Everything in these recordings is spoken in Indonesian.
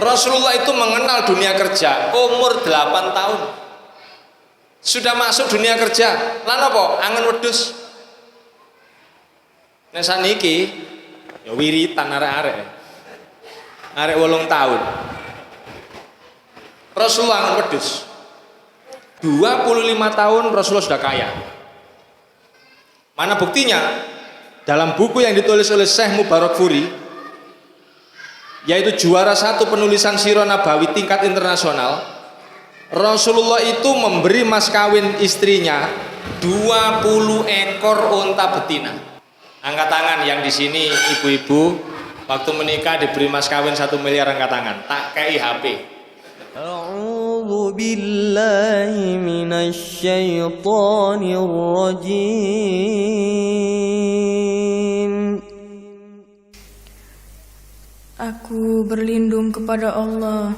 Rasulullah itu mengenal dunia kerja umur 8 tahun. Sudah masuk dunia kerja. Lan apa? Angen wedhus. Nek saniki ya wiritan arek-arek. Arek 8 tahun. Rasulullah angen wedhus. 25 tahun Rasulullah sudah kaya. Mana buktinya? Dalam buku yang ditulis oleh Syekh Mubarakfuri, yaitu juara 1 penulisan Sirah Nabawi tingkat internasional, Rasulullah itu memberi mas kawin istrinya 20 ekor unta betina. Angkat tangan yang di sini ibu-ibu waktu menikah diberi mas kawin 1 miliar, angkat tangan. Tak kei HP. A'udzu billahi minasy syaithanir rajim. Aku berlindung kepada Allah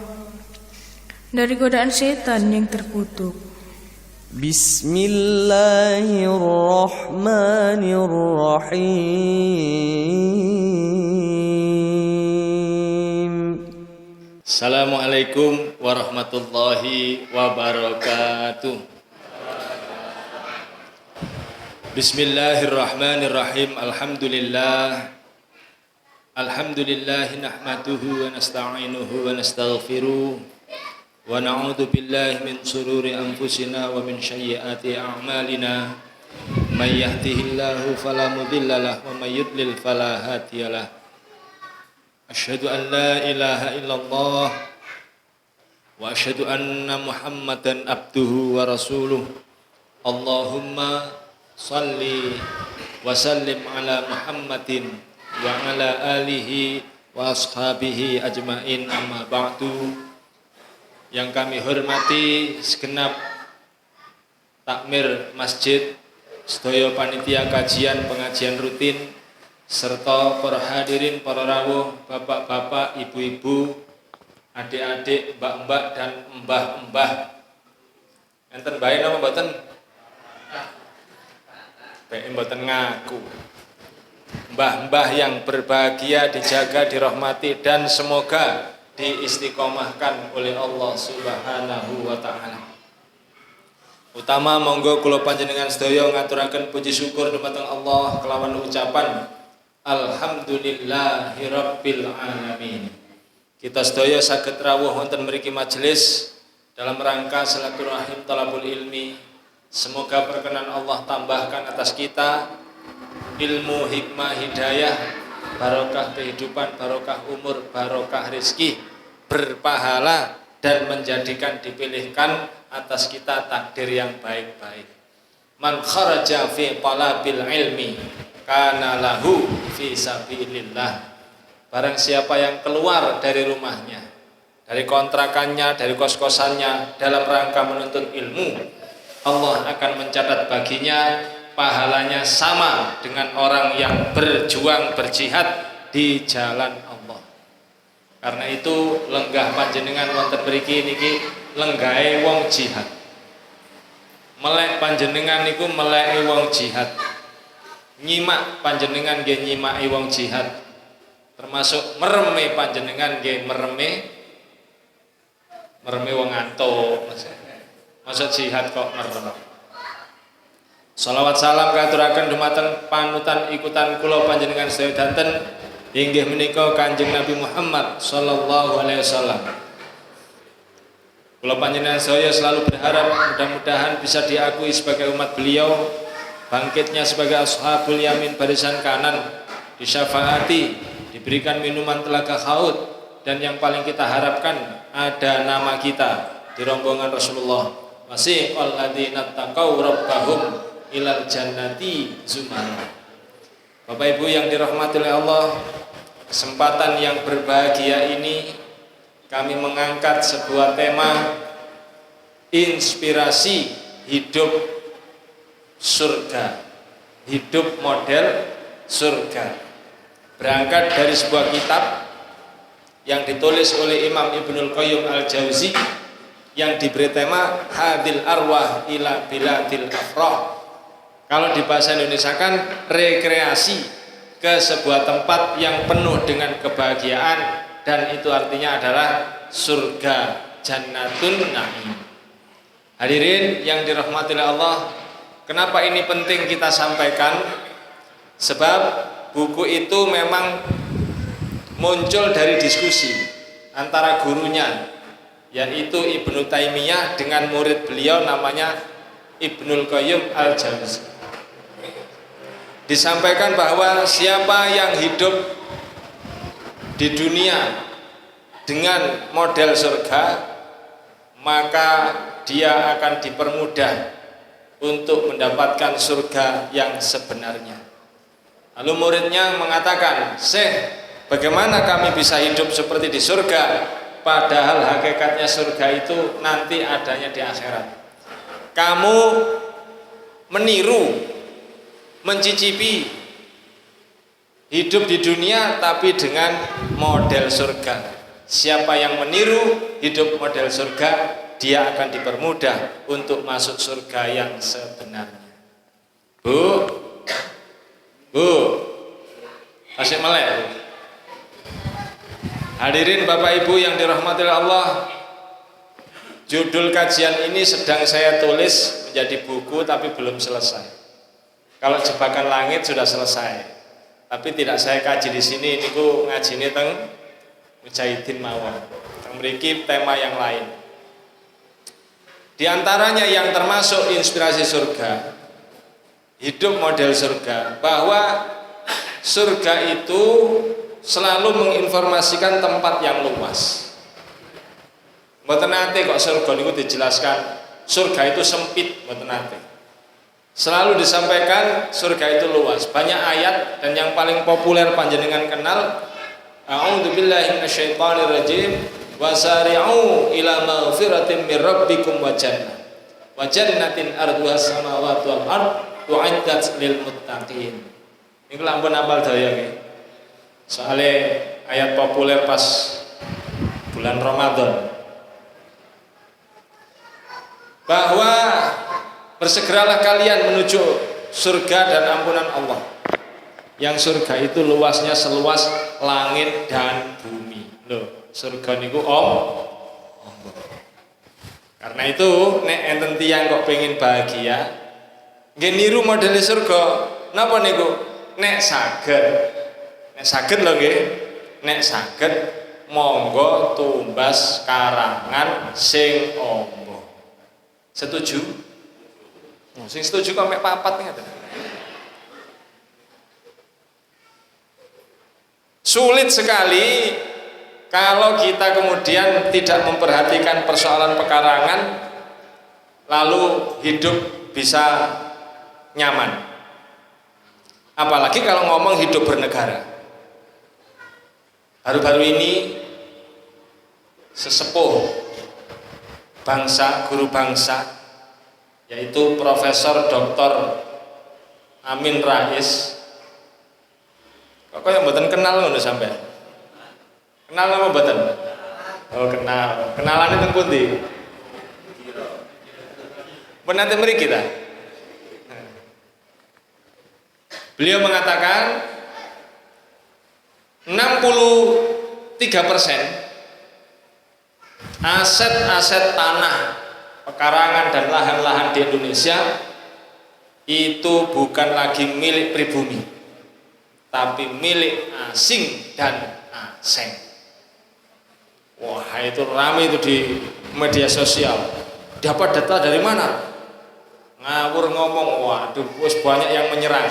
dari godaan setan yang terkutuk. Bismillahirrahmanirrahim. Assalamualaikum warahmatullahi wabarakatuh. Bismillahirrahmanirrahim. Alhamdulillahi nahmaduhu wa nasta'inuhu wa nastaghfiruh wa na'udzu billahi min shururi anfusina wa min sayyiati a'malina. May yahdihillahu fala mudilla lahu wa may yudlil fala hadiyalah. Asyhadu an la ilaha illallah wa asyhadu anna Muhammadan abduhu wa rasuluh. Allahumma salli wa sallim ala Muhammadin wa ala alihi wa ashabihi ajmain, amma ba'du. Yang kami hormati segenap takmir masjid, sedaya panitia kajian pengajian rutin, serta para hadirin, para rawuh, bapak-bapak, ibu-ibu, adik-adik, mbak-mbak dan mbah-mbah. Enten bae napa mboten? Bae mboten ngaku. Mbah-mbah yang berbahagia, dijaga, dirahmati dan semoga diistiqomahkan oleh Allah Subhanahu wa taala. Utama monggo kula panjenengan sedaya ngaturaken puji syukur dumateng Allah kelawan ucapan alhamdulillahirabbil alamin. Kita sedaya saged rawuh wonten mriki majelis dalam rangka silaturahim talabul ilmi. Semoga perkenan Allah tambahkan atas kita ilmu, hikmah, hidayah, barokah kehidupan, barokah umur, barokah rezeki, berpahala dan menjadikan dipilihkan atas kita takdir yang baik-baik. Man kharaja fi talabil ilmi kana lahu fi sabilillah. Barang siapa yang keluar dari rumahnya, dari kontrakannya, dari kos-kosannya dalam rangka menuntut ilmu, Allah akan mencatat baginya pahalanya sama dengan orang yang berjuang berjihad di jalan Allah. Karena itu lenggah panjenengan wonten mriki niki lenggahe wong jihad. Melek panjenengan niku meleke wong jihad. Nyimak panjenengan nggih nyimaki wong jihad. Termasuk mereme panjenengan nggih mereme wong ngantuk. Masa jihad kok merem. Salawat salam katuraken dumateng panutan ikutan kula panjenengan sedaya danten inggih menika Kanjeng Nabi Muhammad sallallahu alaihi wasallam. Kula panjenengan sedaya selalu berharap mudah-mudahan bisa diakui sebagai umat beliau, bangkitnya sebagai ashabul yamin barisan kanan, disyafaati, diberikan minuman telaga haud, dan yang paling kita harapkan ada nama kita di rombongan Rasulullah. Masih alladzina taqaw rabbahum ilal jannati zumara. Bapak Ibu yang dirahmati oleh Allah, kesempatan yang berbahagia ini kami mengangkat sebuah tema inspirasi hidup surga, hidup model surga. Berangkat dari sebuah kitab yang ditulis oleh Imam Ibnul Qayyim Al-Jauzi yang diberi tema Hadil Arwah ila Biladil Afrah. Kalau di bahasa Indonesia kan rekreasi ke sebuah tempat yang penuh dengan kebahagiaan, dan itu artinya adalah surga Jannatun Na'im. Hadirin yang dirahmati oleh Allah, kenapa ini penting kita sampaikan? Sebab buku itu memang muncul dari diskusi antara gurunya, yaitu Ibnu Taimiyah dengan murid beliau namanya Ibnul Qayyim Al-Jauziyah. Disampaikan bahwa siapa yang hidup di dunia dengan model surga, maka dia akan dipermudah untuk mendapatkan surga yang sebenarnya. Lalu muridnya mengatakan, "Syekh, bagaimana kami bisa hidup seperti di surga, padahal hakikatnya surga itu nanti adanya di akhirat? Kamu meniru, mencicipi hidup di dunia tapi dengan model surga. Siapa yang meniru hidup model surga, dia akan dipermudah untuk masuk surga yang sebenarnya." Bu, masih melek. Hadirin Bapak Ibu yang dirahmati Allah, judul kajian ini sedang saya tulis menjadi buku tapi belum selesai. Kalau Jebakan Langit sudah selesai, tapi tidak saya kaji di sini. Ini ku ngajine teng Mujahidin mawon. Teng mriki tema yang lain. Di antaranya yang termasuk inspirasi surga, hidup model surga, bahwa surga itu selalu menginformasikan tempat yang luas. Mboten nate kok surga niku dijelaskan surga itu sempit, mboten nate. Selalu disampaikan surga itu luas. Banyak ayat, dan yang paling populer panjenengan kenal, a'udzubillahi minasyaitonirrajim, wasari'u ila maghfiratin mir rabbikum wa jannatin arduha samawati wal ard u'iddat lil muttaqin. Niku lampun apal daya nggih. Soale ayat populer pas bulan Ramadan. Bahwa bersegeralah kalian menuju surga dan ampunan Allah. Yang surga itu luasnya seluas langit dan bumi. Loh, surga niku karena itu nek enten tiyang kok pengen bahagia, nggih niru model surga. Napa niku? Nek saged lho nggih. Nek saged monggo tumbas karangan sing amba. Setuju? Sing setuju kok mek papat ngaten. Sulit sekali kalau kita kemudian tidak memperhatikan persoalan pekarangan, lalu hidup bisa nyaman. Apalagi kalau ngomong hidup bernegara. Baru-baru ini sesepuh bangsa, guru bangsa, yaitu Profesor Dr. Amin Rais. Kok yang mboten kenal ngono sampean? Kenal apa mboten? Oh, kenal. Kenalane teng pundi? Penate mriki kita. Beliau mengatakan 63% aset-aset tanah, pekarangan dan lahan-lahan di Indonesia itu bukan lagi milik pribumi, tapi milik asing dan asing. Wah, itu ramai itu di media sosial. Dapat data dari mana? Ngawur ngomong, waduh, bos banyak yang menyerang.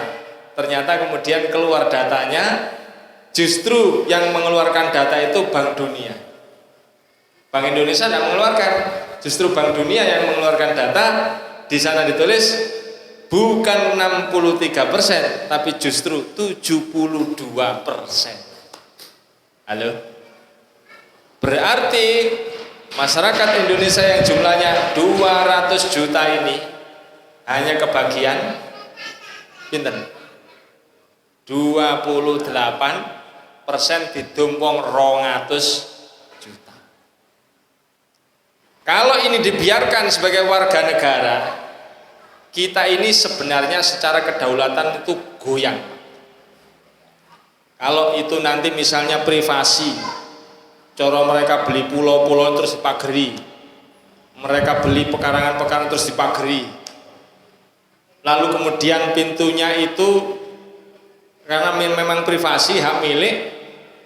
Ternyata kemudian keluar datanya, justru yang mengeluarkan data itu Bank Dunia. Bank Indonesia tidak mengeluarkan, justru Bank Dunia yang mengeluarkan data. Di sana ditulis bukan 63%, tapi justru 72%. Halo? Berarti masyarakat Indonesia yang jumlahnya 200 juta ini hanya kebagian pinten? 28% didumpung 200 juta. Kalau ini dibiarkan sebagai warga negara, kita ini sebenarnya secara kedaulatan itu goyang. Kalau itu nanti misalnya privasi, Cara mereka beli pulau-pulau terus dipageri. Mereka beli pekarangan-pekarangan terus dipageri. Lalu kemudian pintunya itu karena memang privasi, hak milik.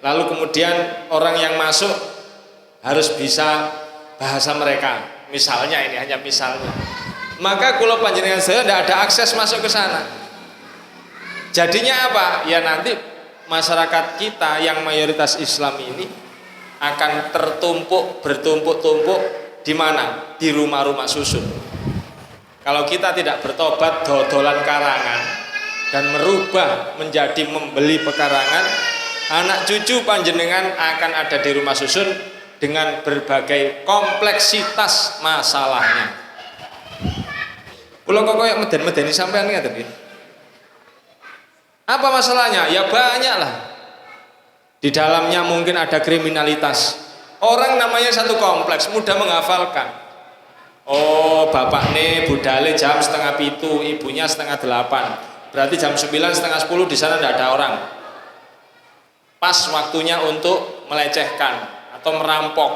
Lalu kemudian orang yang masuk harus bisa bahasa mereka. Misalnya ini hanya misalnya. Maka kula panjenengan saya tidak ada akses masuk ke sana. Jadinya apa? Ya nanti masyarakat kita yang mayoritas Islam ini akan bertumpuk-tumpuk di mana? Di rumah-rumah susun. Kalau kita tidak bertobat dodolan karangan dan merubah menjadi membeli pekarangan, anak cucu panjenengan akan ada di rumah susun dengan berbagai kompleksitas masalahnya. Kula kok koyo meden-medeni sampean ngaten nggih. Apa masalahnya? Ya banyak lah. Di dalamnya mungkin ada kriminalitas. Orang namanya satu kompleks, mudah menghafalkan. Oh, bapak nih budale jam 6:30, ibunya 7:30. Berarti jam 9, 9:30 di sana tidak ada orang. Pas waktunya untuk melecehkan atau merampok.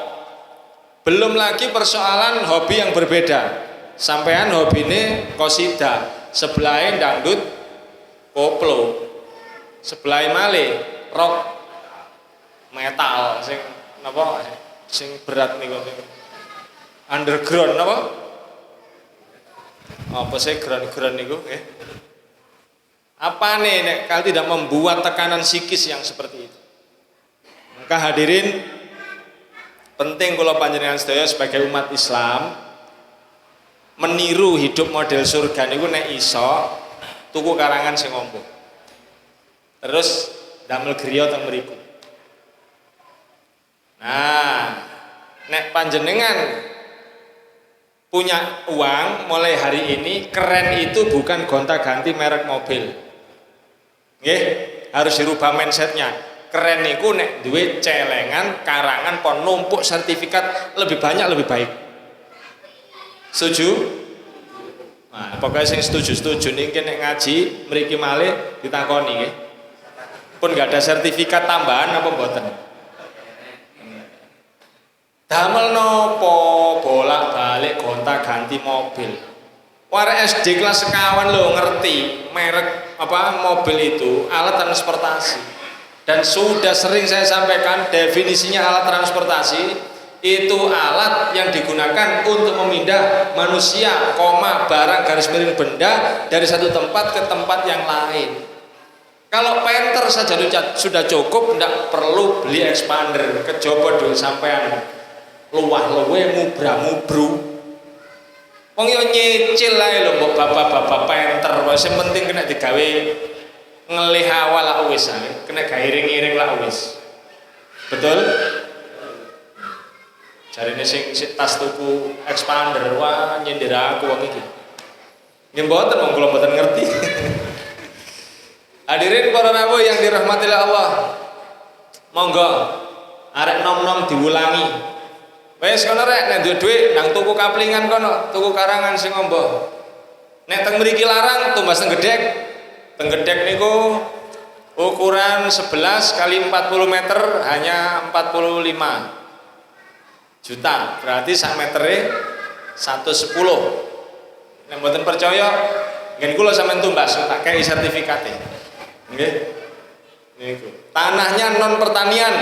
Belum lagi persoalan hobi yang berbeda. Sampean hobi ini qosidah, sebelahin dangdut koplo, sebelahin male rock metal sing napa sing berat niku underground napa apa sih ground niku nggih apa nih nek kalau tidak membuat tekanan psikis yang seperti itu. Maka hadirin penting kula panjenengan sedaya sebagai umat Islam meniru hidup model surga niku nek iso tuku karangan sing ombo terus damel griya teng mriku. Nah, nek panjenengan punya uang mulai hari ini, keren itu bukan gonta-ganti merek mobil. Nggih, harus dirubah mindsetnya. Keren niku nek duwe celengan, karangan pon numpuk sertifikat lebih banyak lebih baik. Setuju? Nah, pokoknya sing setuju niki nek ngaji mriki malih ditakoni nggih. Pun enggak ada sertifikat tambahan apa mboten? Damel nopo bolak-balik gonta-ganti mobil. Warek SD kelas sekawan lo ngerti merek apa mobil itu alat transportasi. Dan sudah sering saya sampaikan definisinya alat transportasi itu alat yang digunakan untuk memindah manusia, barang garis miring benda dari satu tempat ke tempat yang lain. Kalau penter saja sudah cukup, tidak perlu beli expander, kejobo dulu sampean. Luah luwe mubra-mubru. Wong yo nyicil ae lho mbok bapak-bapak penter, sing penting kena digawe ngelih awal lak wis ae, kena gairing-iring lak wis. Betul? Jarine sing tas tuku expander, wah nyindir aku wong iki. Nggih mboten wong kula mboten ngerti. Hadirin para nabi yang dirahmati Allah. Monggo arek nom-nom diulangi. Wes kono rek nek duwe dhuwit nang tuku kaplingan kono, tuku karangan sing ombo. Nek teng mriki larang tumbas teng gedhek. Teng gedhek niku ukuran 11 kali 40 meter hanya 45 juta. Berarti sak metere 110. Nek mboten percaya, ngen kula sampean tumbas tak kei sertifikate. Nggih. Niku. Tanahnya non pertanian.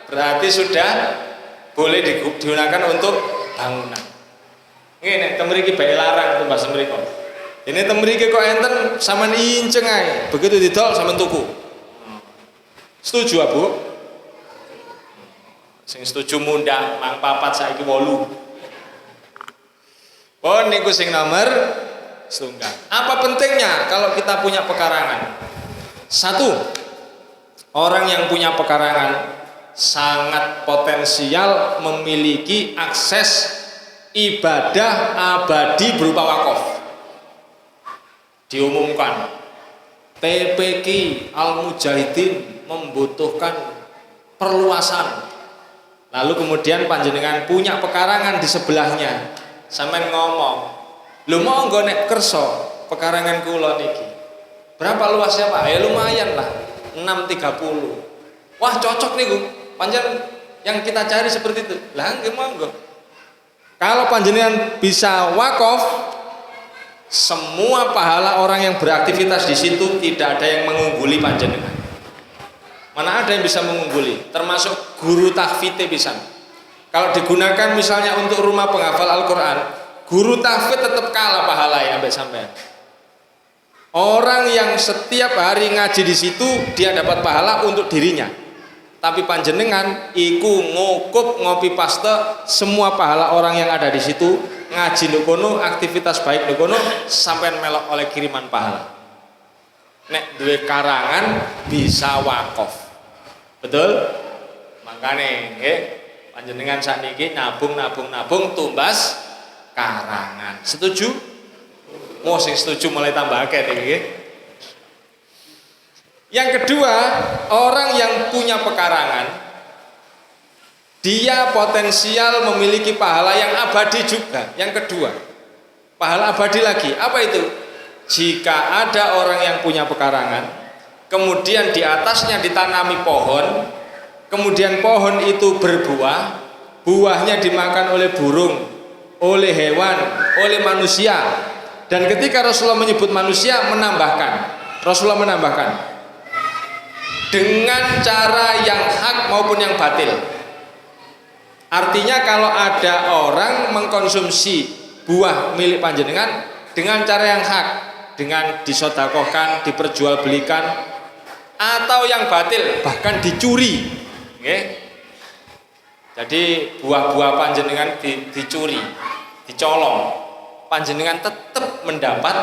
Berarti sudah boleh digunakan untuk bangunan. Nggih nek teng mriki bae larang tumbas mriko. Ini teng mriki kok enten sampean inceng ae. Begitu didol sampean tuku. Setuju, Bu? Sing setuju mundhak mang papat saiki 8. Pon niku sing nomor setunggal. Apa pentingnya kalau kita punya pekarangan? Satu, orang yang punya pekarangan sangat potensial memiliki akses ibadah abadi berupa wakaf. Diumumkan TPQ Al-Mujahidin membutuhkan perluasan. Lalu kemudian panjenengan punya pekarangan di sebelahnya. Sampeyan ngomong, "Lho monggo nek kersa pekarangan kula niki. Berapa luasnya, Pak?" Ya lumayan lah, 630. Wah, cocok niku. Panjen Yang kita cari seperti itu. Lah nggih monggo. Kalau panjenengan bisa wakaf, semua pahala orang yang beraktivitas di situ tidak ada yang mengungguli panjenengan. Mana ada yang bisa mengungguli, termasuk guru tahfidz bisa. Kalau digunakan misalnya untuk rumah penghafal Al-Quran, guru tahfidz tetap kalah pahala ya sampai. Orang yang setiap hari ngaji di situ dia dapat pahala untuk dirinya. Tapi panjenengan iku ngukup ngopi paste semua pahala orang yang ada di situ, ngaji nukono, aktivitas baik nukono sampai melok oleh kiriman pahala. Nek duwe karangan bisa wakaf. Betul? Makane nggih panjenengan sakniki nabung tumbas karangan. Setuju? Mau sing setuju mulai tambah akeh niki. Yang kedua, orang yang punya pekarangan dia potensial memiliki pahala yang abadi juga. Yang kedua, pahala abadi lagi. Apa itu? Jika ada orang yang punya pekarangan, kemudian di atasnya ditanami pohon, kemudian pohon itu berbuah, buahnya dimakan oleh burung, oleh hewan, oleh manusia. Dan ketika Rasulullah menyebut manusia, Rasulullah menambahkan dengan cara yang hak maupun yang batil. Artinya kalau ada orang mengkonsumsi buah milik panjenengan dengan cara yang hak, dengan disodakohkan, diperjualbelikan, atau yang batil bahkan dicuri, okay? Jadi buah-buah panjenengan dicuri, dicolong, panjenengan tetap mendapat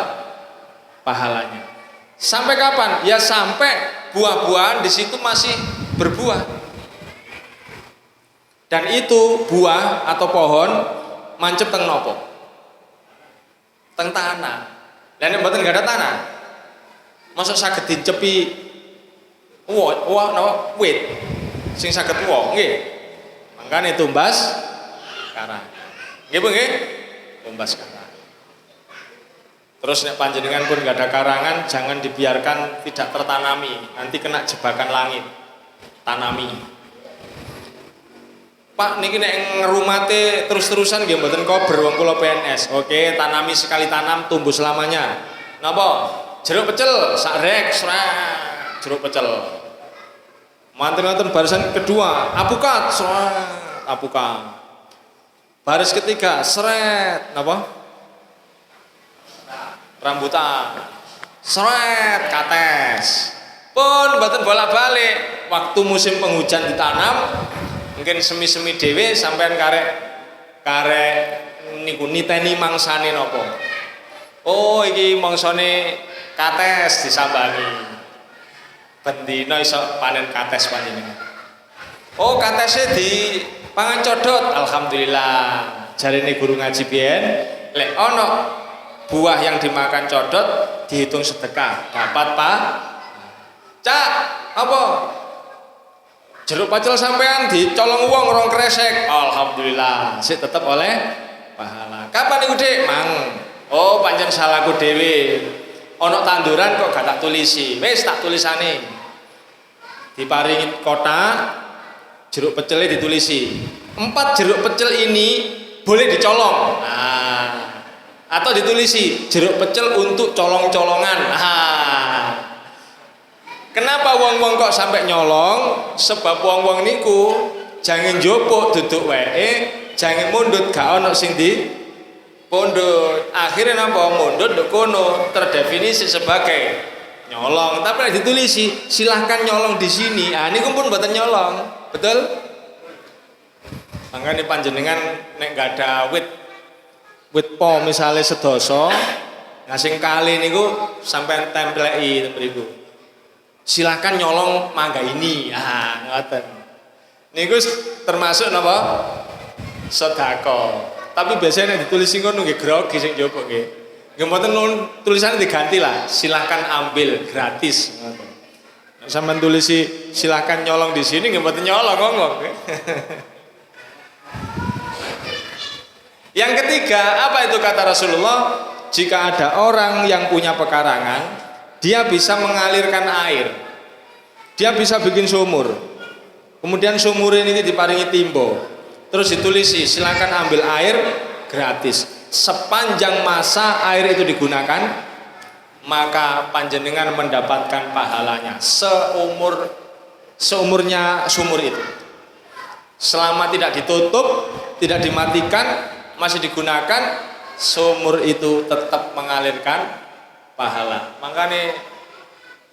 pahalanya. Sampai kapan? Ya sampai buah-buahan di situ masih berbuah. Dan itu buah atau pohon mancep teng nopo? Teng tanah. Lah nek mboten gak ada tanah, masa saged dicepi wit sing saged nggih. Mangkane tumbas karang. Nggih Bu nggih? Tumbas karang. Terus nek panjenengan pun gak ada karangan, jangan dibiarkan tidak tertanami, nanti kena jebakan langit. Tanami. Pak niki nek ngerumate terus-terusan nggih mboten kober wong kula PNS. Oke, tanami sekali tanam tumbuh selamanya. Napa? Jeruk pecel sak rek, jeruk pecel. Manten-manten barisan kedua, apukat, apukat. Baris ketiga, seret, napa? Rambutan, seret, kates. Pun mboten bolak-balik. Waktu musim penghujan ditanam, mungkin semi-semi dhewe sampean karek niku niteni mangsane napa. Oh iki mangsane kates disambangi. Bendina iso panen kates panjenengan. Oh katesnya di pangan codot, alhamdulillah. Jarine guru ngaji biyen, lek ono buah yang dimakan codot dihitung sedekah, dapat Pak. Cak, apa? Jeruk pacel sampean dicolong wong rong kresek, alhamdulillah, sik tetep oleh pahala. Kapan iku Dik? Mang. Oh, pancen salahku dhewe. Ana tanduran kok gak tak tulisi. Wis tak tulisane. Diparingi kotak jeruk pecelnya ditulisi. 4 jeruk pecel ini boleh dicolong. Nah, atau ditulisi jeruk pecel untuk colong-colongan. Nah, kenapa wong-wong kok sampai nyolong? Sebab wong-wong niku jangan jopok duduk wae, jangan mundut gak ono sing di pondok. Akhirnya napa mundut nduk kono terdefinisi sebagai nyolong. Tapi nek ditulisi silahkan nyolong di sini. Ah niku pun mboten nyolong. Betul? Mangkane panjenengan nek gak ada wit po misalnya sedoso, ngasing kali niku sampai templei mriku. Silakan nyolong mangga ini. Ah, ngoten. Niku termasuk napa? Sedekah. Tapi biasanya ditulis ngono nggih grogi sing njaba nggih. Nggih mboten tulisannya diganti lah. Silakan ambil gratis ngoten. Nek sampean tulisi silakan nyolong di sini nggih mboten nyolong ngomong. Yang ketiga, apa itu kata Rasulullah? Jika ada orang yang punya pekarangan, dia bisa mengalirkan air. Dia bisa bikin sumur. Kemudian sumur ini diparingi timbo. Terus ditulisi silakan ambil air gratis. Sepanjang masa air itu digunakan, maka panjenengan mendapatkan pahalanya seumurnya sumur itu. Selama tidak ditutup, tidak dimatikan, masih digunakan, sumur itu tetap mengalirkan pahala. Makanya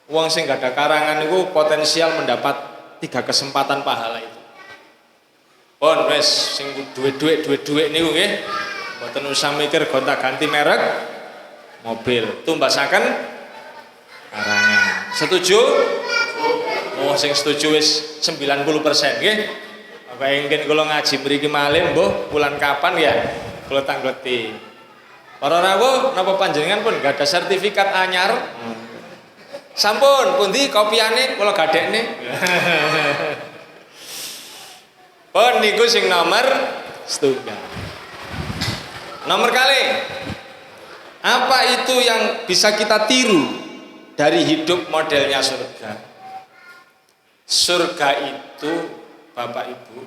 wong sing gak ada karangan itu potensial mendapat 3 kesempatan pahala itu. Pon wes sing duit niku nggih mboten usah mikir gonta-ganti merek mobil, tumbasaken karangan. Setuju? Oh sing setuju wis 90% nggih. Apa ingin kula ngaji mriki malih mbuh bulan kapan ya? Kula tangleti. Para rawuh napa panjenengan pun gak ada sertifikat anyar? Sampun pundi kopiane kula gadekne. Pun niku sing nomor setunggal. Nomor kali, apa itu yang bisa kita tiru dari hidup modelnya surga? Surga itu, Bapak Ibu,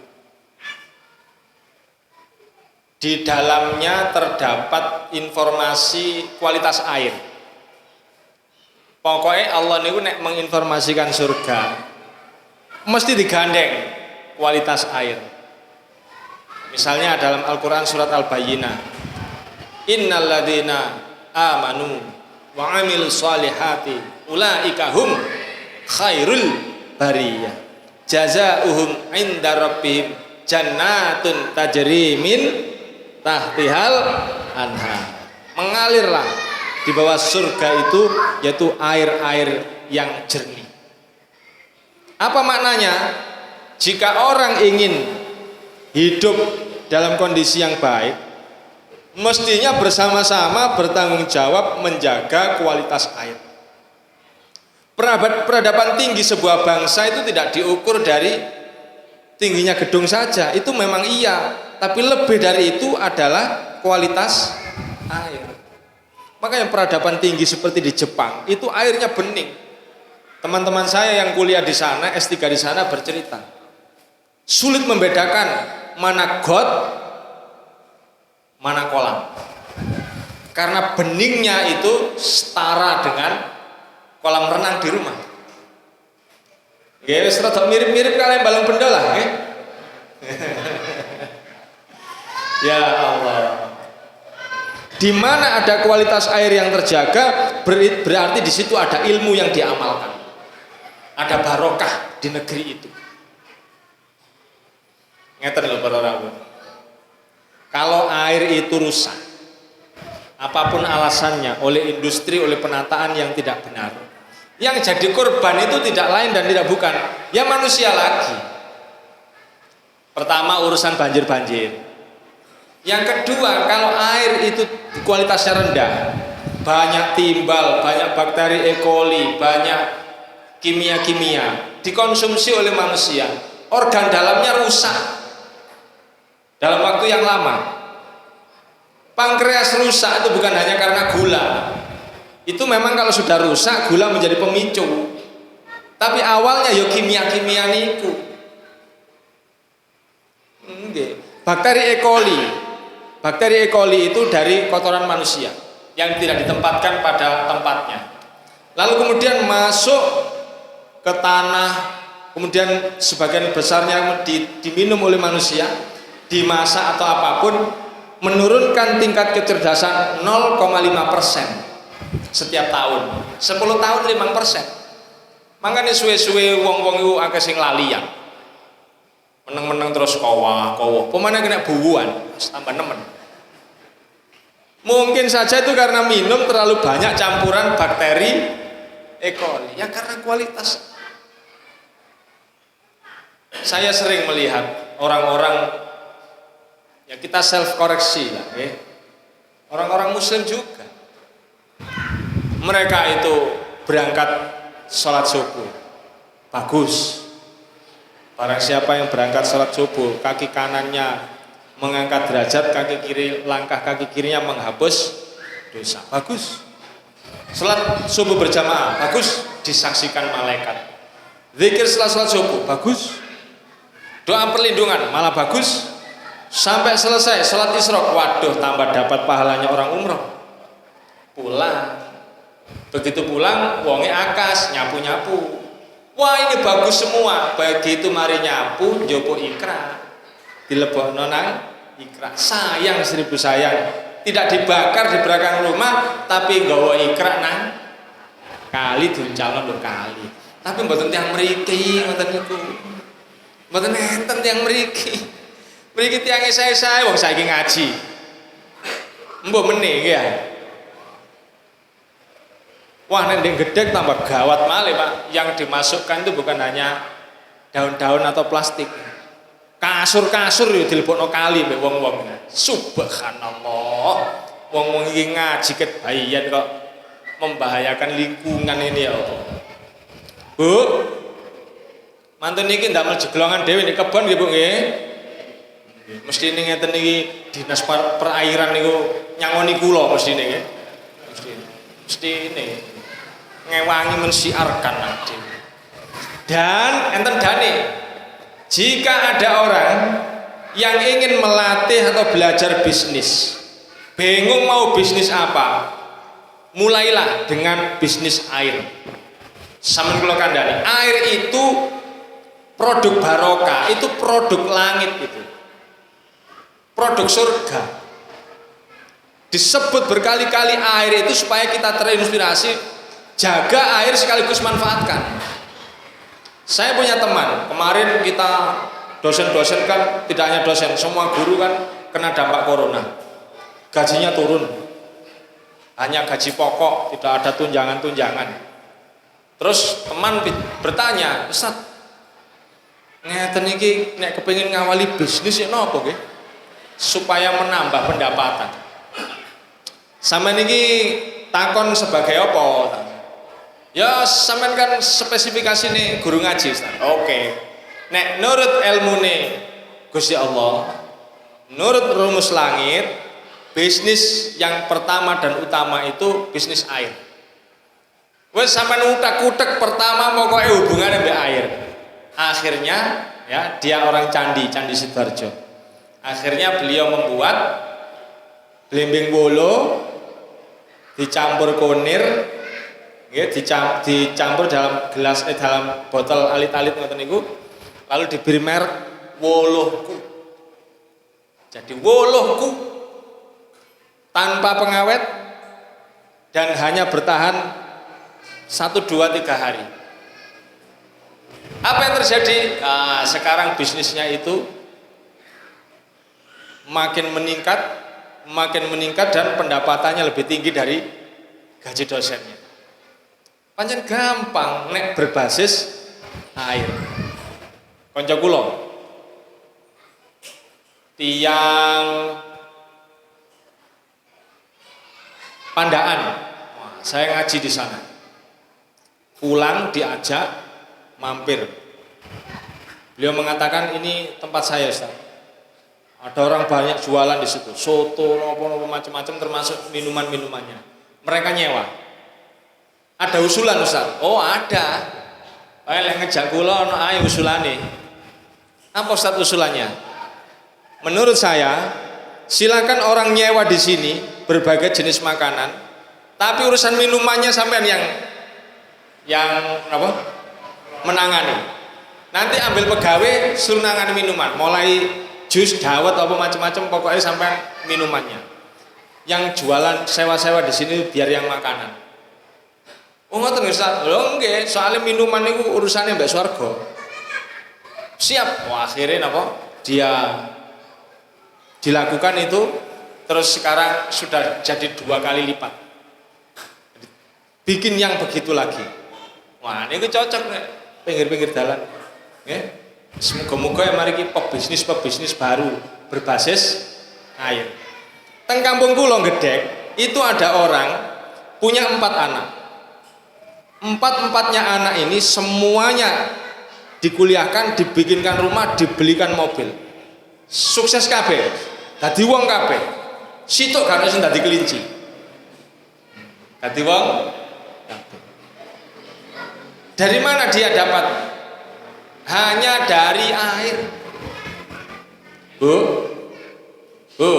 di dalamnya terdapat informasi kualitas air. Pokoknya Allah niku nek menginformasikan surga, mesti digandeng kualitas air. Misalnya dalam Al-Quran surat Al-Bayyinah, innal ladzina amanu wa amilus solihati ulaika hum khairul bariyah jazaohum inda rabbihim jannatun tajri min tahtihal anhar. Mengalirlah di bawah surga itu yaitu air-air yang jernih. Apa maknanya? Jika orang ingin hidup dalam kondisi yang baik, mestinya bersama-sama bertanggung jawab menjaga kualitas air. Peradaban tinggi sebuah bangsa itu tidak diukur dari tingginya gedung saja, itu memang iya, tapi lebih dari itu adalah kualitas air. Makanya peradaban tinggi seperti di Jepang, itu airnya bening. Teman-teman saya yang kuliah di sana, S3 di sana bercerita, sulit membedakan mana got, mana kolam. Karena beningnya itu setara dengan kolam renang di rumah. Nggih, wis rada mirip-mirip kalian balung bendo lah, nggih. Ya Allah. Di mana ada kualitas air yang terjaga, berarti di situ ada ilmu yang diamalkan. Ada barokah di negeri itu. Ngeten lho para rawuh. Kalau air itu rusak, apapun alasannya, oleh industri, oleh penataan yang tidak benar, yang jadi korban itu tidak lain dan tidak bukan ya manusia lagi. Pertama urusan banjir-banjir. Yang kedua, kalau air itu kualitasnya rendah, banyak timbal, banyak bakteri E. coli, banyak kimia-kimia dikonsumsi oleh manusia, organ dalamnya rusak dalam waktu yang lama. Pankreas rusak itu bukan hanya karena gula. Itu memang kalau sudah rusak, gula menjadi pemicu. Tapi awalnya ya kimia-kimia niku. Bakteri E. coli. Bakteri E. coli itu dari kotoran manusia yang tidak ditempatkan pada tempatnya. Lalu kemudian masuk ke tanah, kemudian sebagian besarnya diminum oleh manusia, dimasak atau apapun, menurunkan tingkat kecerdasan 0,5% setiap tahun. 10 tahun 5%. Makanya suwe-suwe wong-wong itu akeh sing lalian. Meneng-meneng terus kowa. Pemana kena buuan, tambah nemen. Mungkin saja itu karena minum terlalu banyak campuran bakteri E. coli. Ya karena kualitas. Saya sering melihat orang-orang, ya kita self koreksi lah, orang-orang muslim juga, mereka itu berangkat sholat subuh bagus. Barang siapa yang berangkat sholat subuh, kaki kanannya mengangkat derajat, langkah kaki kirinya menghapus dosa, bagus. Sholat subuh berjamaah bagus, disaksikan malaikat. Zikir setelah sholat subuh bagus. Doa perlindungan malah bagus. Sampai selesai sholat isyraq, waduh tambah dapat pahalanya orang umroh. Pulang, begitu pulang wonge akas nyapu-nyapu. Wah ini bagus semua. Begitu mari nyapu njopo ikra, dilebokno nang ikra. Sayang 1000 sayang, tidak dibakar di belakang rumah tapi nggawa ikra nang kali, diuncalno lho kali. Tapi mboten tiyang mriki ngoten niku. Mboten enten tiyang mriki. Mriki tiyang saya wong saiki ngaji. Mbok meneh ya. Wah nek ndek gedhek tambah gawat malih Pak. Yang dimasukkan itu bukan hanya daun-daun atau plastik. Kasur-kasur yo dilebokno kali mbek wong-wong. Subhanallah. Wong-wong iki ngaji ket bayan kok membahayakan lingkungan ini ya Allah. Bu, mantun niki ndamel jeglongan dhewe ning kebon nggih Bu nggih. Mesti ini ngeten iki dinas perairan niku nyangoni kula mesti ini nggih. Mesti ini ngewangi mensiarkan nanti. Dan enten dane, jika ada orang yang ingin melatih atau belajar bisnis, bingung mau bisnis apa, mulailah dengan bisnis air. Sampeyan kula kandhani, air itu produk barokah, itu produk langit itu. Produk surga. Disebut berkali-kali air itu supaya kita terinspirasi, jaga air sekaligus manfaatkan. Saya punya teman, kemarin kita dosen-dosen kan, tidak hanya dosen, semua guru kan kena dampak corona. Gajinya turun. Hanya gaji pokok, tidak ada tunjangan-tunjangan. Terus teman bertanya, Ustaz, ngeten iki nek kepengin ngawali bisnis ya napa nggih? Supaya menambah pendapatan. Sampeyan iki takon sebagai apa? Ya sampean kan spesifikasi nih guru ngaji Ustaz. Oke. Nek nurut ilmune Gusti Allah, nurut rumus langit, bisnis yang pertama dan utama itu bisnis air. Wes sampean utak-utak pertama pokoknya hubungannya mbek air. Akhirnya ya dia orang Candi Sidoarjo. Akhirnya beliau membuat blimbing wolo dicampur kunir, ya, dicampur dalam gelas dalam botol alit-alit ngoten niku, lalu diberi merek Wolohku. Jadi Wolohku tanpa pengawet dan hanya bertahan 1, 2, 3 hari. Apa yang terjadi? Nah, sekarang bisnisnya itu makin meningkat dan pendapatannya lebih tinggi dari gaji dosennya. Pancen gampang nek berbasis air. Kanca kula tiang Pandaan. Wah, saya ngaji di sana. Pulang diajak mampir. Beliau mengatakan ini tempat saya Ustaz. Ada orang banyak jualan di situ, soto, nopo macam-macam termasuk minuman-minumannya. Mereka nyewa. Ada usulan Ustaz? Oh ada. Ayo ngejak kula, ayo usulane. Apa Ustaz usulannya? Menurut saya, silakan orang nyewa di sini berbagai jenis makanan, tapi urusan minumannya sampean yang apa? Menangani. Nanti ambil pegawai suruh nangani minuman, mulai jus, dawet apa macam-macam, pokoknya sampai minumannya. Yang jualan sewa-sewa di sini biar yang makanan. Oh ngoten Ustaz. Lho nggih, soalnya minuman itu urusannya mbak swarga. Siap. Wah, akhirnya apa? Dia dilakukan itu, terus sekarang sudah jadi 2 kali lipat. Bikin yang begitu lagi. Wah, ini cocok nih, pinggir-pinggir jalan. Nggih. Semoga-moga mari kita pebisnis baru berbasis air. Teng kampung kula Gedhek itu ada orang punya 4 anak. 4-4-nya anak ini semuanya dikuliahkan, dibikinkan rumah, dibelikan mobil. Sukses kabeh. Dadi wong kabeh. Sitok gak ono sing dadi kelinci. Dadi wong kabeh. Dari mana dia dapat? Hanya dari air. Bu, bu,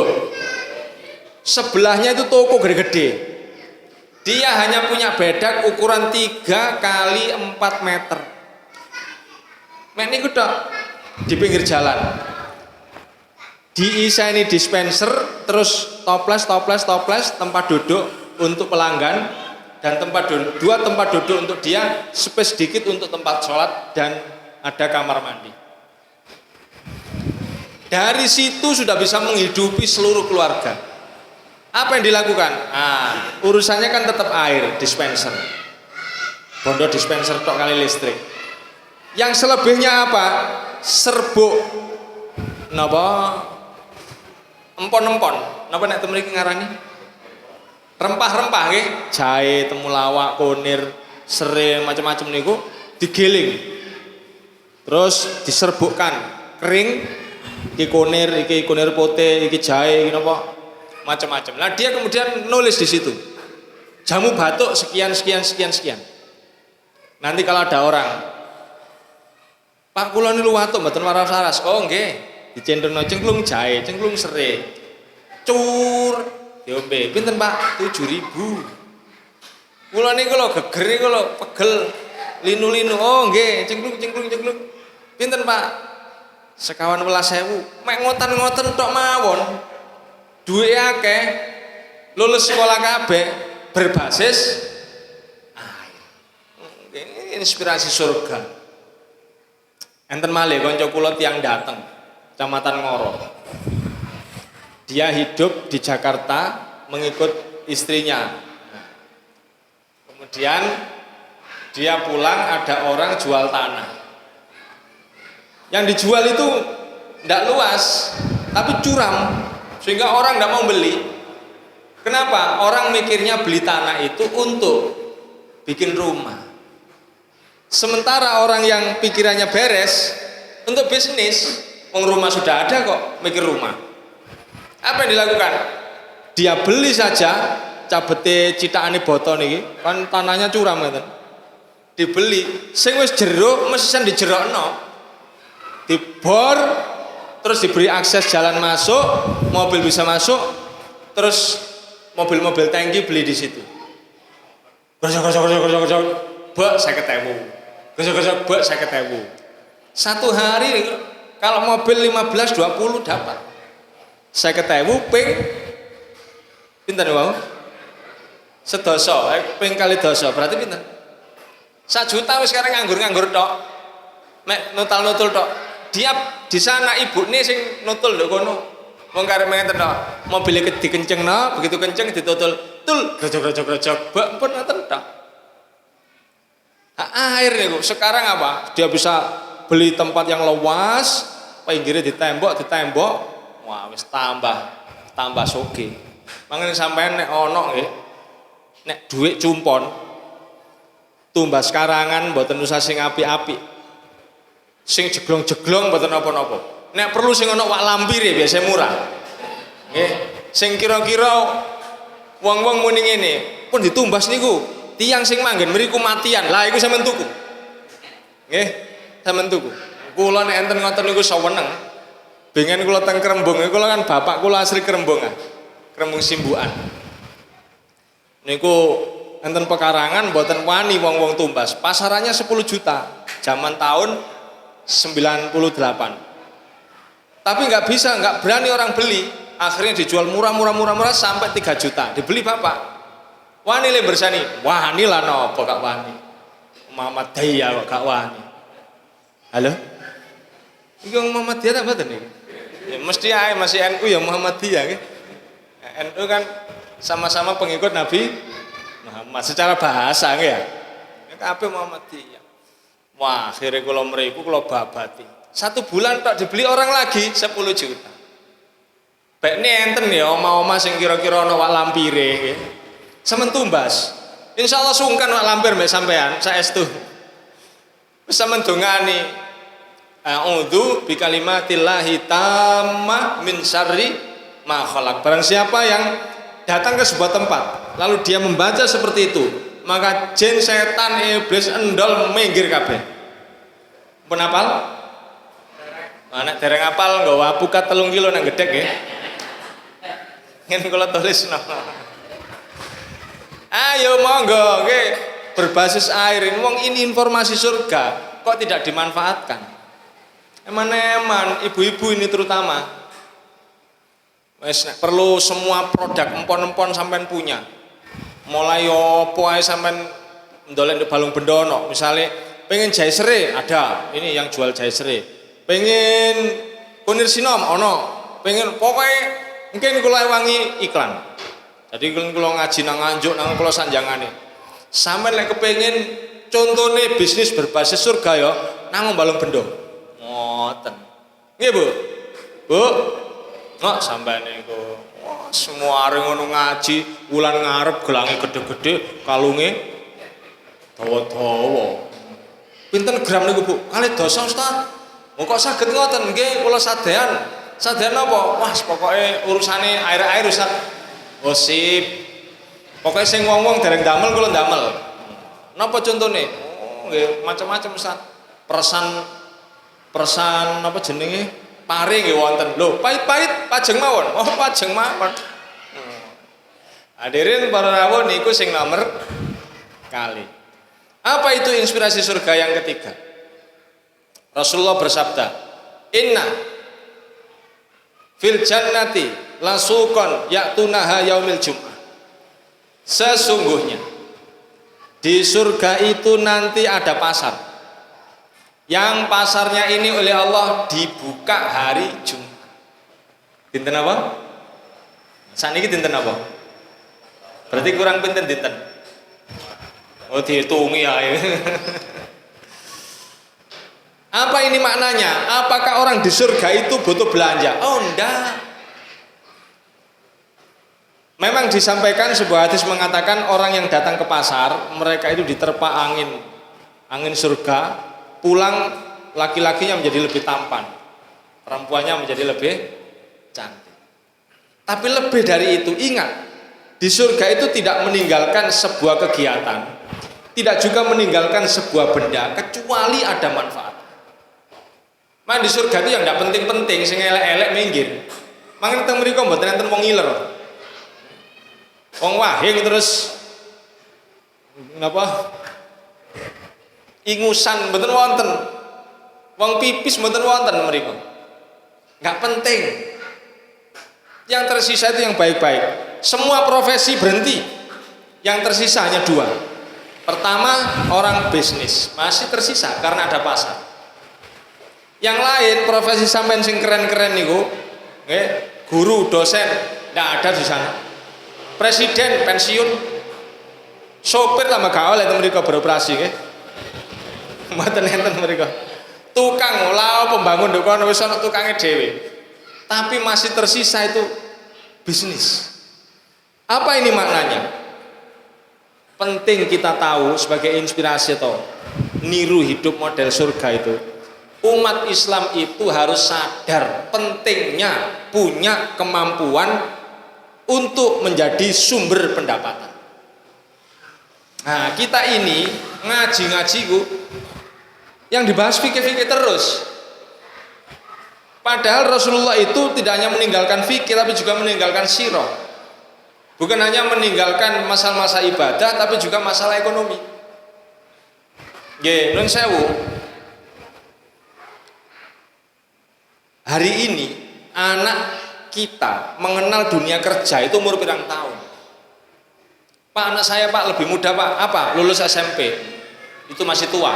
sebelahnya itu toko gede-gede. Dia hanya punya bedak ukuran 3 kali 4 meter. Mek niku tok di pinggir jalan. Diiseni dispenser, terus toples tempat duduk untuk pelanggan dan dua tempat duduk untuk dia, space sedikit untuk tempat sholat dan ada kamar mandi. Dari situ sudah bisa menghidupi seluruh keluarga. Apa yang dilakukan? Urusannya kan tetap air, dispenser. Bondo dispenser tok kali listrik. Yang selebihnya apa? Serbuk. Napa? Empon-empon. Napa nek mriki ngarani? Rempah-rempah nggih, jahe, temulawak, kunir, serai, macam-macam niku digiling. Terus diserbukkan kering. Iki kunir putih, iki jahe, iki napa? Macam-macam. Nah dia kemudian nulis di situ jamu batuk sekian. Nanti kalau ada orang, Pak kula niku watuk mboten waras-waras. Oh nggih, dicendrengno cengklung jahe, cengklung serai. Cur, diombe. Pinten Pak? 7.000. Kula niku lho geger niku lho pegel linu-linu. Oh nggih, cengklung. Pinten Pak? 51.000. Mek ngoten-ngoten tok mawon. Duwe akeh, lulus sekolah kabeh, berbasis air. Inspirasi surga. Enten malih kanca kula tiyang dateng, Kecamatan Ngoro. Dia hidup di Jakarta mengikut istrinya. Kemudian dia pulang, ada orang jual tanah. Yang dijual itu tidak luas, tapi curam. Sehingga orang tidak mau beli. Kenapa? Orang mikirnya beli tanah itu untuk bikin rumah. Sementara orang yang pikirannya beres untuk bisnis, rumah sudah ada kok, mikir rumah. Apa yang dilakukan? Dia beli saja cabete citane boto niki, kan tanahnya curam ngeten. Dibeli, sing wis jero mesen dijerokno. Dibor, terus diberi akses jalan masuk, mobil bisa masuk, terus mobil-mobil tangki beli di situ. Gosok, bak 50.000. Gosok, bak 50.000. Satu hari kalau mobil 15-20 dapat. 50.000 ping pinten wae? Sedoso, ping kali doso, berarti pinten? 1 juta wis sekarang nganggur-nganggur tok. Mek nutal-nutul tok. Dia di sana ibune sing nutul lho kono. Wong karep ngeten tok. Mobile dikencengno, begitu kenceng ditutul, tul grojok-grojok, bak pun ngoten tok. Air niku sekarang apa? Dia bisa beli tempat yang luas, pinggirnya ditembok. Wah, wis tambah sugih. Mangene sampean nek ono nggih, nek dhuwit cumpon tumbas karangan mboten usah sing apik-apik. Sing jeglong-jeglong mboten napa-napa. Nek perlu sing ana wak lampire biasa murah. Nggih, sing kira-kira wong-wong muni ngene, pun ditumbas niku, tiyang sing manggen mriku matian. Lah iku sampean tuku. Nggih, sampean tuku. Kula nek enten ngoten niku saweneng. Bengen kula teng Krembung, kula kan bapak kula asli Krembung. Krembung Simbukan. Niku enten pekarangan mboten wani wong-wong tumbas. Pasarannya 10 juta. Zaman tahun 98. Tapi nggak bisa, nggak berani orang beli. Akhirnya dijual murah sampai 3 juta. Dibeli bapak. Wani le bersani. Wani lah nopo Kak Wani. Muhammadiyah kok Kak Wani. Halo? Iki Muhammadiyah ta mboten iki? Ya mesti ae masih NU ya Muhammadiyah nggih. NU kan sama-sama pengikut Nabi Muhammad secara bahasa nggih ya. Kabeh Muhammadiyah. Wah, akhirnya kula mriku kula babati. 1 bulan tok dibeli orang lagi 10 juta. Baik ini enten ya oma-oma sing kira-kira ana wak lampire nggih. Semen tumbas. Insyaallah sungkan wak lampir mbek sampean saestu. Wis sampean dongani. A'udzu bikalimatillahi tammah min syarri ma khalaq. Barang siapa yang datang ke sebuah tempat lalu dia membaca seperti itu, maka jin, setan, iblis, endol minggir kabeh. Pun apal? Nek dereng apal nggawa pukat 3 kilo nang gedhek nggih. Ngene kula tulisno. Ayo monggo nggih berbasis air. Wong ini informasi surga kok tidak dimanfaatkan. Eman-eman ibu-ibu ini terutama. Wes nek perlu semua produk empon-empon sampean punya. Mulai opo ae sampean ndolek balung bendono, misalnya pengen jahe serai ada, ini yang jual jahe serai. Pengen kunir sinom ono, pengen pokoknya mungkin kula wangi iklan. Jadi kula ngaji nang Nganjuk nang kula sanjangane. Sampeyan lek kepengin contone bisnis berbasis surga ya nang balung bendo. Ngoten. Nggih, Bu. Bu. Kok sampeyan niku semua areng ngono ngaji, wulan ngarep gelange gede-gede, kalunge dawa-dawa. Pinten gram niku, Bu? Kalih dosa, Ustaz. Kok saged ngoten? Nggih, kula sadean. Sadean napa? Wah, pokoke urusane air-air, Ustaz. Oh, sip. Pokoke sing wong-wong dereng damel kula damel. Napa contone? Oh, nggih, macam-macam, Ustaz. Persan apa jenenge? Pare nggih wonten. Lho, pahit-pahit pajeng mawon. Oh, pajeng mawon. Hadirin para rawuh niku sing nomor kali. Apa itu inspirasi surga yang ketiga? Rasulullah bersabda, "Inna fil jannati lasuqan ya'tunaha yaumil jum'ah." Sesungguhnya di surga itu nanti ada pasar. Yang pasarnya ini oleh Allah dibuka hari Jumat. Dinten apa? Saniki dinten apa? Berarti kurang pinten dinten? Oh, dihitungi ya. Apa ini maknanya? Apakah orang di surga itu butuh belanja? Oh, enggak. Memang disampaikan sebuah hadis mengatakan orang yang datang ke pasar, mereka itu diterpa angin surga. Pulang laki-lakinya menjadi lebih tampan, perempuannya menjadi lebih cantik. Tapi lebih dari itu, ingat, di surga itu tidak meninggalkan sebuah kegiatan, tidak juga meninggalkan sebuah benda, kecuali ada manfaat. Di surga itu yang tidak penting-penting, sing elek-elek minggir. Mangke teng mriku mboten enten wong ngiler. Wong wahing terus napa? Ingusan mboten wonten. Wong pipis mboten wonten mriku. Enggak penting. Yang tersisa itu yang baik-baik. Semua profesi berhenti. Yang tersisa hanya 2. Pertama, orang bisnis, masih tersisa karena ada pasar. Yang lain profesi sampean sing keren-keren niku, nggih, guru, dosen, enggak ada di sana. Presiden pensiun. Sopir lama gak oleh mriku beroperasi nggih. Mboten enten mriku. Tukang olah pembangun nduk kono wis ana tukange dhewe. Tapi masih tersisa itu bisnis. Apa ini maknanya? Penting kita tahu sebagai inspirasi atau niru hidup model surga itu. Umat Islam itu harus sadar pentingnya punya kemampuan untuk menjadi sumber pendapatan. Nah, kita ini ngaji-ngaji yang dibahas fikih-fikih terus. Padahal Rasulullah itu tidak hanya meninggalkan fikih tapi juga meninggalkan sirah. Bukan hanya meninggalkan masalah-masalah ibadah tapi juga masalah ekonomi. Nggih, nun sewu. Hari ini anak kita mengenal dunia kerja itu umur pirang tahun? Pak, anak saya Pak lebih muda Pak. Apa? Lulus SMP. Itu masih tua.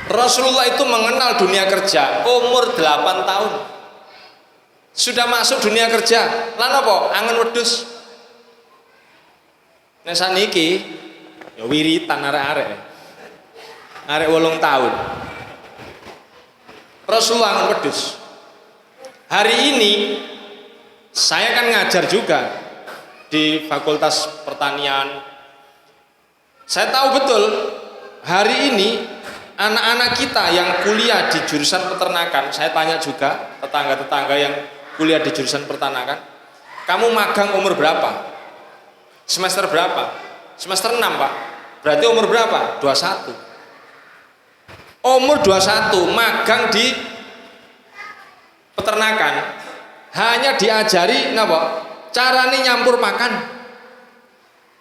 Rasulullah itu mengenal dunia kerja umur 8 tahun. Sudah masuk dunia kerja. Lan apa? Angen wedhus. Nek saniki ya wiritan arek-arek. Arek 8 tahun. Rasulullah angen wedhus. Hari ini saya kan ngajar juga di Fakultas Pertanian. Saya tahu betul hari ini anak-anak kita yang kuliah di jurusan peternakan, saya tanya juga tetangga-tetangga yang kuliah di jurusan peternakan, kamu magang umur berapa? Semester berapa? Semester 6 Pak. Berarti umur berapa? 21. Umur 21 magang di peternakan hanya diajari napa? Carane nyampur pakan.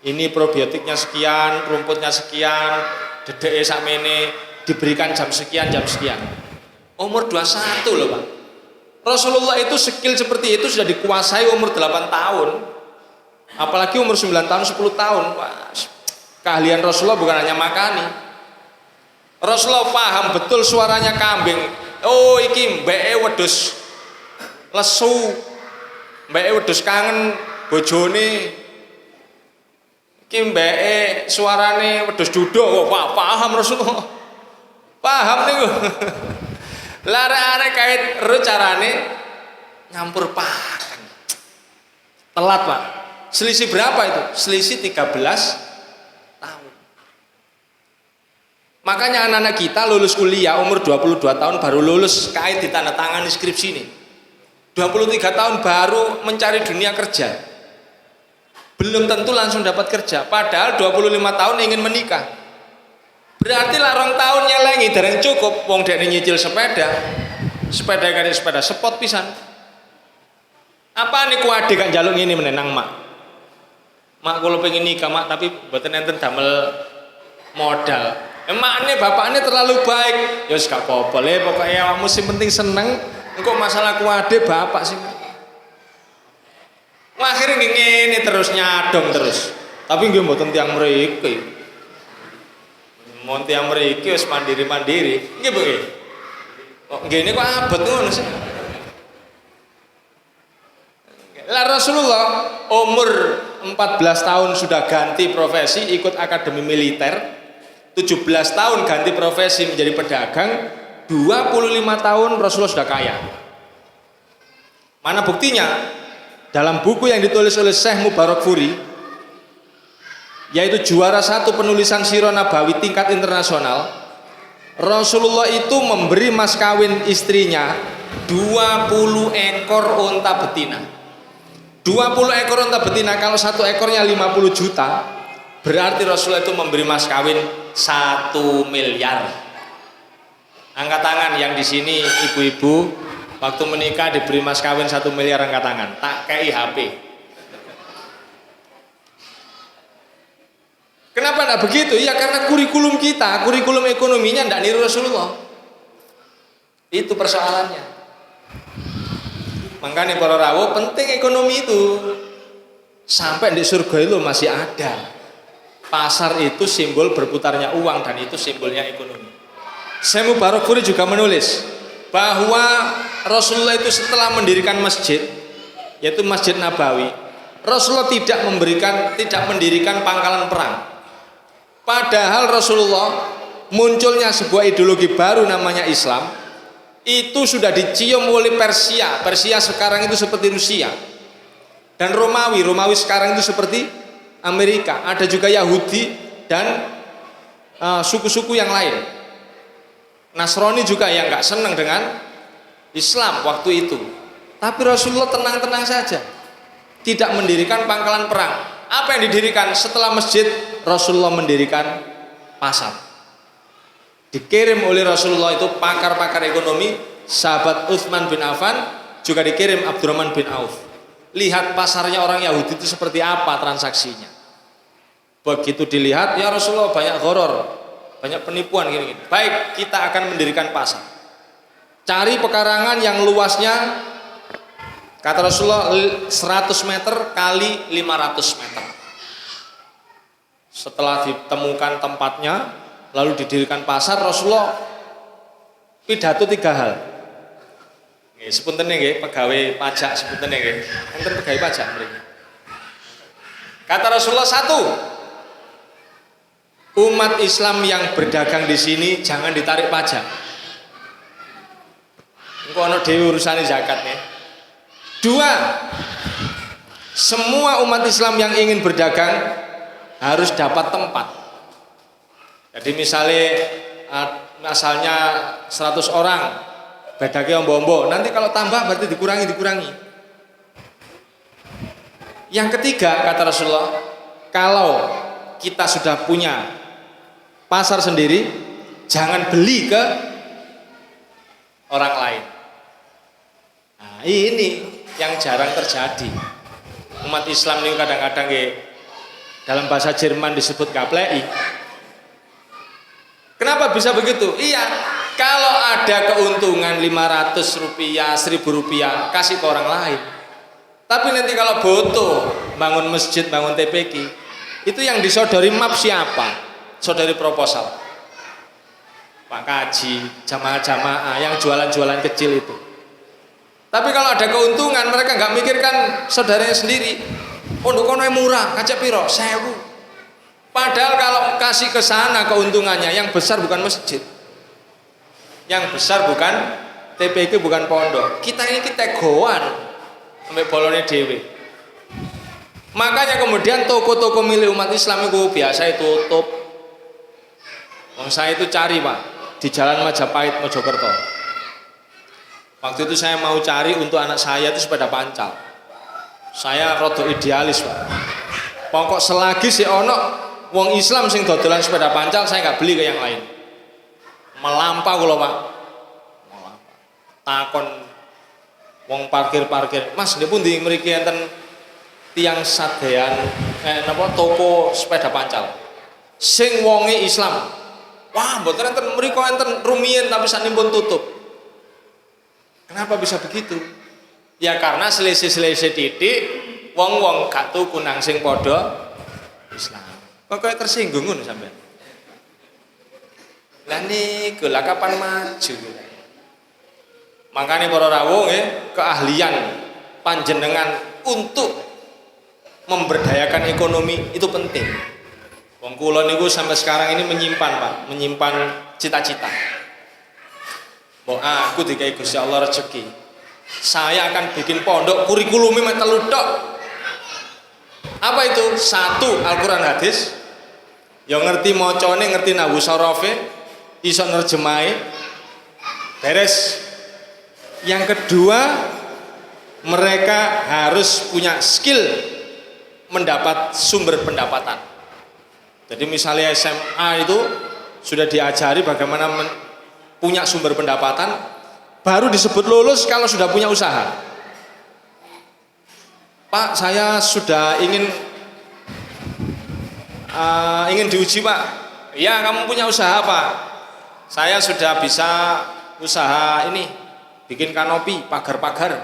Ini probiotiknya sekian, rumputnya sekian, dedeke sakmene, diberikan jam sekian, jam sekian. Umur 21 loh, Pak. Rasulullah itu skill seperti itu sudah dikuasai umur 8 tahun. Apalagi umur 9 tahun, 10 tahun. Wah, keahlian Rasulullah bukan hanya makani. Rasulullah paham betul suaranya kambing. Oh, iki mbeke wedhus lesu. Mbeke wedhus kangen bojone. Iki mbeke suarane wedhus duduk. Wah, paham Rasulullah. Paham niku. Lara-are kait carane nyampur pakan. Telat, Pak. Selisih berapa itu? Selisih 13 tahun. Makanya anak-anak kita lulus kuliah umur 22 tahun baru lulus kait ditandatangani skripsi ini. 23 tahun baru mencari dunia kerja. Belum tentu langsung dapat kerja. Padahal 25 tahun ingin menikah. Berarti lah rong tahun nyelengi dereng cukup. Wong dekne nyicil sepeda. Sepeda kan sepeda spot pisan. Apa niku adek kan jaluk ini menenang mak. Mak kalau pengen nikah mak tapi mboten enten damel modal. Emaknya bapaknya terlalu baik. Ya wis gak apa-apa le pokoke awakmu sing penting seneng. Engko masalah kuade bapak sih. Akhirnya ngene terus nyadong terus. Tapi nggih mboten tiyang mriki. Mon tiyang mriki wis mandiri-mandiri. Nggih Bu nggih. Kok ngene kok abot ngono sih. Lah Rasulullah umur 14 tahun sudah ganti profesi ikut akademi militer. 17 tahun ganti profesi menjadi pedagang. 25 tahun Rasulullah sudah kaya. Mana buktinya? Dalam buku yang ditulis oleh Syekh Mubarakfuri, yaitu juara 1 penulisan Sirah Nabawi tingkat internasional, Rasulullah itu memberi mas kawin istrinya 20 ekor unta betina. 20 ekor unta betina, kalau satu ekornya 50 juta, berarti Rasulullah itu memberi mas kawin 1 miliar. Angkat tangan yang di sini ibu-ibu waktu menikah diberi mas kawin 1 miliar, angkat tangan. Tak kei HP. Kenapa tidak begitu? Ya karena kurikulum kita, kurikulum ekonominya tidak niru Rasulullah. Itu persoalannya. Makanya para rawuh penting ekonomi itu. Sampai di surga itu masih ada. Pasar itu simbol berputarnya uang dan itu simbolnya ekonomi. Syekh Mubarakfuri juga menulis bahwa Rasulullah itu setelah mendirikan masjid, yaitu Masjid Nabawi, Rasulullah tidak mendirikan pangkalan perang. Padahal Rasulullah munculnya sebuah ideologi baru namanya Islam, itu sudah dicium oleh Persia. Persia sekarang itu seperti Rusia. Dan Romawi sekarang itu seperti Amerika. Ada juga Yahudi dan suku-suku yang lain. Nasrani juga yang nggak senang dengan Islam waktu itu. Tapi Rasulullah tenang-tenang saja, tidak mendirikan pangkalan perang. Apa yang didirikan setelah masjid? Rasulullah mendirikan pasar. Dikirim oleh Rasulullah itu pakar-pakar ekonomi, sahabat Utsman bin Affan, juga dikirim Abdurrahman bin Auf. Lihat pasarnya orang Yahudi itu seperti apa transaksinya. Begitu dilihat, ya Rasulullah banyak gharar, banyak penipuan gini-gini. Baik, kita akan mendirikan pasar. Cari pekarangan yang luasnya, kata Rasulullah, 100 meter kali 500 meter. Setelah ditemukan tempatnya, lalu didirikan pasar, Rasulullah pidato 3 hal. Sepunten nggih pegawai pajak, sepunten nggih. Enten pegawai pajak mriki. Kata Rasulullah 1, umat Islam yang berdagang di sini jangan ditarik pajak. Engko ana dhewe urusane zakat nih. 2, semua umat Islam yang ingin berdagang harus dapat tempat. Jadi misalnya 100 orang bedake ombo-ombo, nanti kalau tambah berarti dikurangi. Yang ketiga, kata Rasulullah, kalau kita sudah punya pasar sendiri, jangan beli ke orang lain. ini yang jarang terjadi. Umat Islam ini kadang-kadang dalam bahasa Jerman disebut gaplei. Kenapa bisa begitu? Iya, kalau ada keuntungan 500 rupiah, 1000 rupiah, kasih ke orang lain. Tapi nanti kalau butuh bangun masjid, bangun TPQ, itu yang disodori map siapa? Sodori proposal. Pak Kaji, jamaah-jamaah yang jualan-jualan kecil itu. Tapi kalau ada keuntungan, mereka nggak mikirkan saudaranya sendiri. Oh, kono murah, kacek piro, 1000. Padahal kalau kasih ke sana keuntungannya, yang besar bukan masjid, yang besar bukan TPQ, bukan pondok. Kita ini kita goan sampai bolone dewe. Makanya kemudian toko-toko milik umat Islam itu biasa tutup. Saya itu cari Pak di Jalan Majapahit Mojokerto. Waktu itu saya mau cari untuk anak saya itu sepeda pancal. Saya rada idealis Pak. Pokok selagi si ono wong Islam sing dodolan sepeda pancal, saya nggak beli ke yang lain. Melampau kula Pak. Takon wong parkir-parkir, Mas nggih pundi mriki enten tiang sadean toko sepeda pancal. Sing wonge Islam. Wah, mboten enten mriko enten rumiyin tapi saknipun tutup. Kenapa bisa begitu? Ya karena selisih-selisih titik wong-wong gak tuku nang sing padha Islam. Kok kayak tersinggung ngono sampean? Lah niku lah kapan maju. Makanya para rawuh nggih, keahlian panjenengan untuk memberdayakan ekonomi itu penting. Wong kula niku sampai sekarang ini menyimpan Pak, menyimpan cita-cita. Mbok aku dikai Gusti Allah rezeki. Saya akan bikin pondok kurikulumnya telu tok. Apa itu? 1 Al-Qur'an hadis. Ya ngerti macane, ngerti nahwu sorofe, iso nerjemahe. Beres. Yang kedua, mereka harus punya skill mendapat sumber pendapatan. Jadi misalnya SMA itu sudah diajari bagaimana punya sumber pendapatan, baru disebut lulus kalau sudah punya usaha. Pak, saya sudah ingin diuji Pak. Ya, kamu punya usaha Pak. Saya sudah bisa usaha ini, bikin kanopi, pagar-pagar.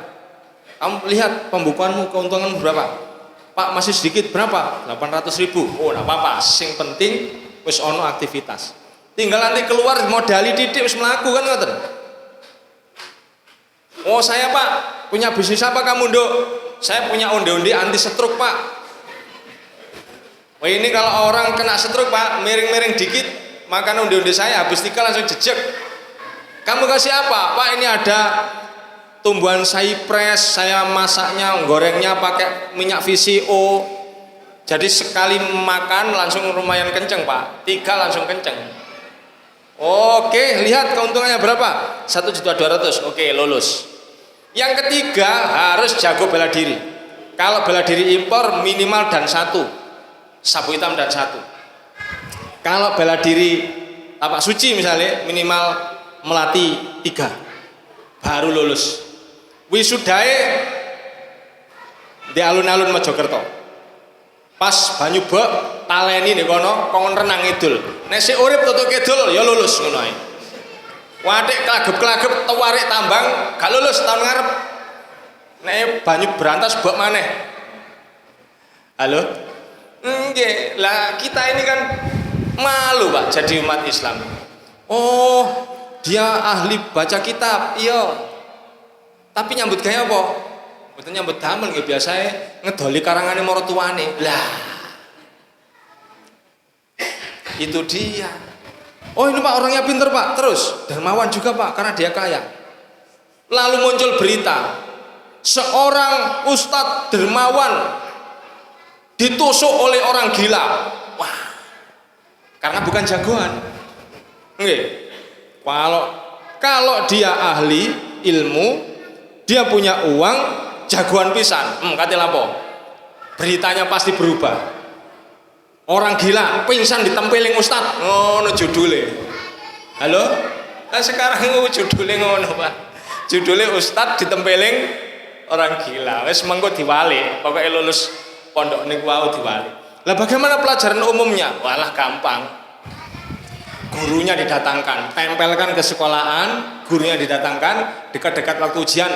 Kamu lihat pembukuanmu, keuntunganmu berapa? Pak, masih sedikit, berapa? 800.000. Oh, enggak apa-apa, sing penting wis ono aktivitas. Tinggal nanti keluar modali titik wis mlaku kan ngoten. Oh, saya Pak, punya bisnis apa kamu, Nduk? Saya punya onde-onde anti stroke Pak. Wah, ini kalau orang kena stroke Pak, miring-miring dikit, makan onde-onde saya habis 3 langsung jejek. Kamu kasih apa? Pak, ini ada tumbuhan cypress, saya masaknya, gorengnya pakai minyak VCO. Jadi sekali makan langsung lumayan kenceng Pak, 3 langsung kenceng. Oke, lihat keuntungannya berapa? 1.200.000. Oke, lulus. Yang ketiga harus jago bela diri. Kalau bela diri impor minimal dan 1, sabu hitam dan 1. Kalau bela diri tapak suci misalnya minimal melati 3, baru lulus. Wisudae di alun-alun Mojokerto. Pas banyu bek taleni ning kono kon renang idul. Nek sik urip tutuk kidul ya lulus ngono ae. Wadik klagep-klagep tawarik tambang gak lulus tahun ngarep. Nek banyu berantas bek maneh. Halo? Nggih, lah kita ini kan malu Pak jadi umat Islam. Oh, dia ahli baca kitab. Iya. Tapi nyambut gawe apa? Mboten nyambut damel nggih biasae ngedoli karangane maratuwane. Lah. Itu dia. Oh, ini Pak orangnya pinter Pak. Terus dermawan juga Pak karena dia kaya. Lalu muncul berita seorang ustadz dermawan ditusuk oleh orang gila. Wah. Karena bukan jagoan. Nggih. Kalau dia ahli ilmu, dia punya uang, jagoan pisan. Kate lapo? Beritanya pasti berubah. Orang gila pingsan ditempeling ustad, ngono judule. Halo? Nah sekarang itu judule ngono Pak. Judule ustad ditempeling orang gila. Wis mengko diwali, pokoknya lulus pondok niku wau diwali. Lah bagaimana pelajaran umumnya? Walah gampang. Gurunya didatangkan, tempelkan ke sekolahan, gurunya didatangkan, dekat-dekat waktu ujian.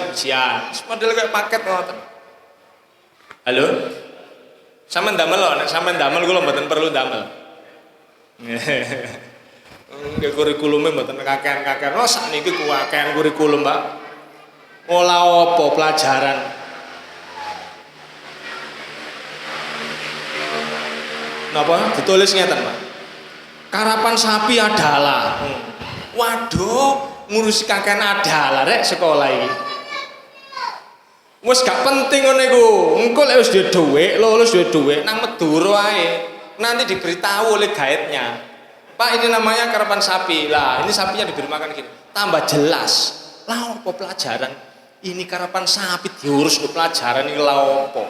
Model kayak paket ngoten. Halo? Sampeyan damel lho, nek sampeyan damel kula mboten perlu damel. Nggih kurikulume mboten kakean-kakean. Oh sakniki kuwakean kurikulum, Pak. Olah apa pelajaran? Napa? Ditulis ngeten, Pak. Karapan sapi adalah. Waduh, ngurusi kakean adalah rek sekolah iki. Wes gak penting ngono iku. Engko lek wis duwe dhuwit, lulus duwe dhuwit nang Madura ae. Nanti diberitahu oleh guide-nya. Pak, ini namanya karapan sapi. Lah, ini sapinya diberi makan gini. Tambah jelas. Lah opo pelajaran? Ini karapan sapi diurus ke pelajaran iki lah opo?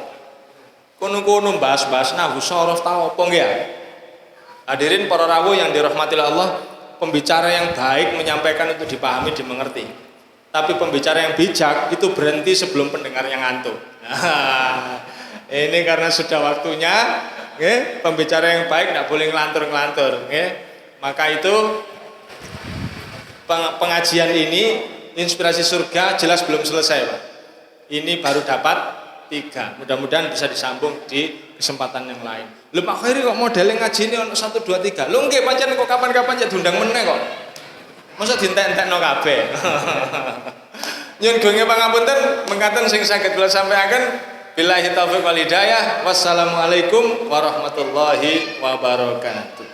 Kono-kono bahas-bahas nahwu shorof ta opo nggih ya? Hadirin para rawuh yang dirahmati Allah, pembicara yang baik menyampaikan itu dipahami, dimengerti. Tapi pembicara yang bijak itu berhenti sebelum pendengar yang ngantuk. Nah, ini karena sudah waktunya, pembicara yang baik tidak boleh ngelantur-ngelantur. Maka itu pengajian ini, inspirasi surga jelas belum selesai, Pak. Ini baru dapat 3. Mudah-mudahan bisa disambung di kesempatan yang lain. Lho Pak Khairi kok modelnya ngaji ini ono 1 2 3. Lho nggih pancen kok kapan-kapan ya diundang meneh kok. Masa dientek-entekno kabeh. Nyuwun gunge pangapunten mengkaten sing saged kula sampaikan. Billahi taufiq wal hidayah. Wassalamualaikum warahmatullahi wabarakatuh.